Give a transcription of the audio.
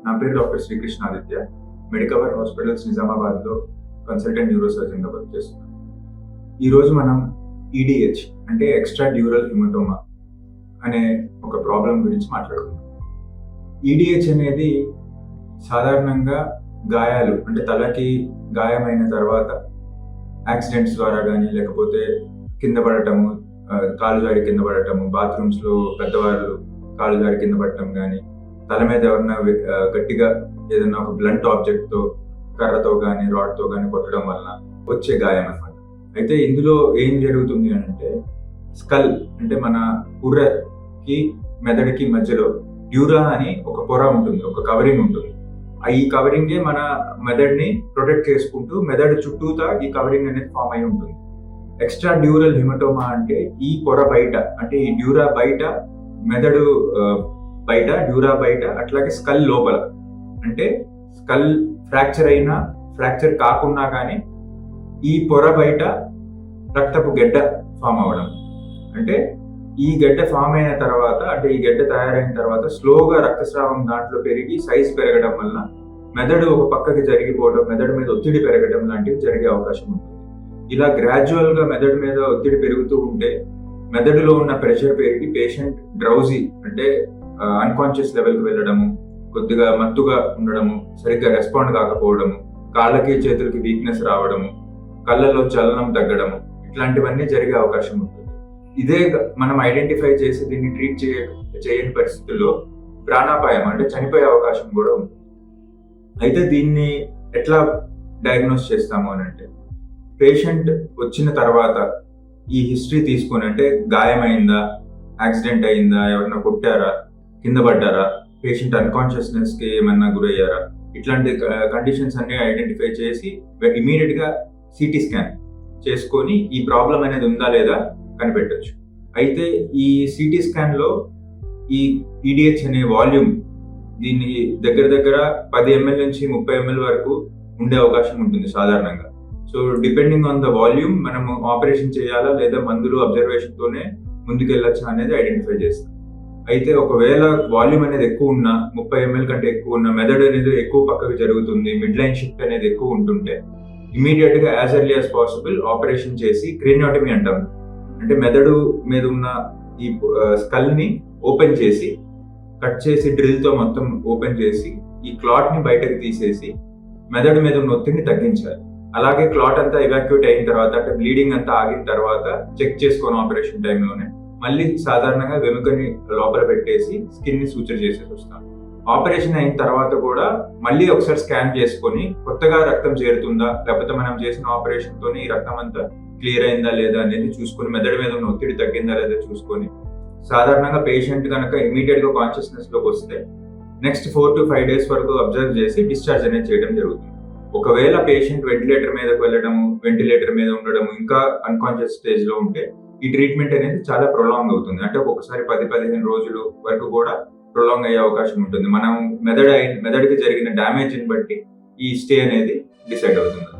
నా పేరు doctor Srikrishna Aditya. Medicover hospitals నిజామాబాద్లో కన్సల్టెంట్ న్యూరో సర్జన్గా వర్క్ చేస్తున్నాను. ఈరోజు మనం ఈడిహెచ్ అంటే ఎక్స్ట్రా డ్యూరల్ హిమటోమా అనే ఒక ప్రాబ్లం గురించి మాట్లాడుకుందాం. ఈడిహెచ్ అనేది సాధారణంగా గాయాలు అంటే తలకి గాయమైన తర్వాత యాక్సిడెంట్స్ ద్వారా కానీ లేకపోతే కింద పడటము, కాలు జారి కింద పడటము, బాత్రూమ్స్లో పెద్దవాళ్ళు కాలు జారి కింద పడటం కానీ, తల మీద ఎవరన్నా గట్టిగా ఏదైనా ఒక బ్లంట్ ఆబ్జెక్ట్తో కర్రతో కానీ రాడ్తో కానీ కొట్టడం వలన వచ్చే గాయం అన్నమాట. అయితే ఇందులో ఏం జరుగుతుంది అంటే స్కల్ అంటే మన పుర్రకి మెదడుకి మధ్యలో డ్యూరా అని ఒక పొర ఉంటుంది, ఒక కవరింగ్ ఉంటుంది. ఈ కవరింగే మన మెదడుని ప్రొటెక్ట్ చేసుకుంటూ మెదడు చుట్టూతా ఈ కవరింగ్ అనేది ఫామ్ అయి ఉంటుంది. ఎక్స్ట్రా డ్యూరల్ హిమటోమా అంటే ఈ పొర బయట, అంటే ఈ డ్యూరా బయట, మెదడు బయట, డ్యూరా బయట, అట్లాగే స్కల్ లోపల, అంటే స్కల్ ఫ్రాక్చర్ అయినా ఫ్రాక్చర్ కాకున్నా కానీ ఈ పొర బయట రక్తపు గడ్డ ఫామ్ అవ్వడం. అంటే ఈ గడ్డ ఫామ్ అయిన తర్వాత, అంటే ఈ గడ్డ తయారైన తర్వాత స్లోగా రక్తస్రావం దాంట్లో పెరిగి సైజ్ పెరగడం వల్ల మెదడు ఒక పక్కకి జరిగిపోవడం, మెదడు మీద ఒత్తిడి పెరగడం లాంటివి జరిగే అవకాశం ఉంటుంది. ఇలా గ్రాడ్యువల్గా మెదడు మీద ఒత్తిడి పెరుగుతూ ఉంటే మెదడులో ఉన్న ప్రెషర్ పెరిగి పేషెంట్ డ్రౌజీ అంటే అన్కాన్షియస్ లెవెల్కి వెళ్ళడము, కొద్దిగా మత్తుగా ఉండడము, సరిగ్గా రెస్పాండ్ కాకపోవడము, కాళ్ళకి చేతులకి వీక్నెస్ రావడము, కళ్ళలో చలనం తగ్గడము, ఇట్లాంటివన్నీ జరిగే అవకాశం ఉంటుంది. ఇదే మనం ఐడెంటిఫై చేసి దీన్ని ట్రీట్ చేయని పరిస్థితుల్లో ప్రాణాపాయం అంటే చనిపోయే అవకాశం కూడా ఉంటుంది. అయితే దీన్ని ఎట్లా డయాగ్నోస్ చేస్తాము అని అంటే, పేషెంట్ వచ్చిన తర్వాత ఈ హిస్టరీ తీసుకొని, అంటే గాయమైందా, యాక్సిడెంట్ అయిందా, ఎవరైనా కొట్టారా, కింద పడ్డారా, పేషెంట్ అన్కాన్షియస్నెస్కి ఏమన్నా గురయ్యారా, ఇట్లాంటి కండిషన్స్ అన్ని ఐడెంటిఫై చేసి ఇమీడియట్గా సిటీ స్కాన్ చేసుకొని ఈ ప్రాబ్లం అనేది ఉందా లేదా కనిపెట్టచ్చు. అయితే ఈ సిటీ స్కాన్లో ఈ ఈడిహెచ్ అనే వాల్యూమ్ దీన్ని దగ్గర దగ్గర 10 ml నుంచి 30 ml వరకు ఉండే అవకాశం ఉంటుంది సాధారణంగా. So depending on the volume మనము ఆపరేషన్ చేయాలా లేదా మందులు అబ్జర్వేషన్తోనే ముందుకెళ్ళొచ్చా అనేది ఐడెంటిఫై చేస్తాం. అయితే ఒకవేళ వాల్యూమ్ అనేది ఎక్కువ ఉన్నా, 30 ml కంటే ఎక్కువ ఉన్న, మెదడు అనేది ఎక్కువ పక్కకు జరుగుతుంది, మిడ్ లైన్ షిఫ్ట్ అనేది ఎక్కువ ఉంటుంటే ఇమీడియట్గా as early as possible operation చేసి క్రేనియోటమీ అంటాం. అంటే మెదడు మీద ఉన్న ఈ స్కల్ని ఓపెన్ చేసి, కట్ చేసి డ్రిల్తో మొత్తం ఓపెన్ చేసి ఈ క్లాట్ని బయటకు తీసేసి మెదడు మీద ఉన్న ఒత్తిడిని తగ్గించాలి. అలాగే క్లాట్ అంతా ఎవాక్యూట్ అయిన తర్వాత, అంటే బ్లీడింగ్ అంతా ఆగిన తర్వాత చెక్ చేసుకొని ఆపరేషన్ టైంలోనే మళ్ళీ సాధారణంగా వెముకని లోపల పెట్టేసి స్కిన్ని సూచర్ చేసేసి వస్తాం. ఆపరేషన్ అయిన తర్వాత కూడా మళ్ళీ ఒకసారి స్కాన్ చేసుకొని కొత్తగా రక్తం చేరుతుందా, లేకపోతే మనం చేసిన ఆపరేషన్తో ఈ రక్తం అంతా క్లియర్ అయిందా లేదా అనేది చూసుకొని, మెదడు మీద ఉన్న ఒత్తిడి తగ్గిందా లేదా చూసుకొని, సాధారణంగా పేషెంట్ కనుక ఇమీడియట్గా కాన్షియస్నెస్లోకి వస్తే నెక్స్ట్ 4 to 5 days వరకు అబ్జర్వ్ చేసి డిశ్చార్జ్ అనేది చేయడం జరుగుతుంది. ఒకవేళ పేషెంట్ వెంటిలేటర్ మీదకి వెళ్ళడము, వెంటిలేటర్ మీద ఉండడము, ఇంకా అన్కాన్షియస్ స్టేజ్లో ఉంటే ఈ ట్రీట్మెంట్ అనేది చాలా ప్రొలాంగ్ అవుతుంది. అంటే ఒక్కొక్కసారి 10-15 రోజులు వరకు కూడా ప్రొలాంగ్ అయ్యే అవకాశం ఉంటుంది. మనం మెదడుకి జరిగిన డ్యామేజ్ని బట్టి ఈ స్టే అనేది డిసైడ్ అవుతుంది.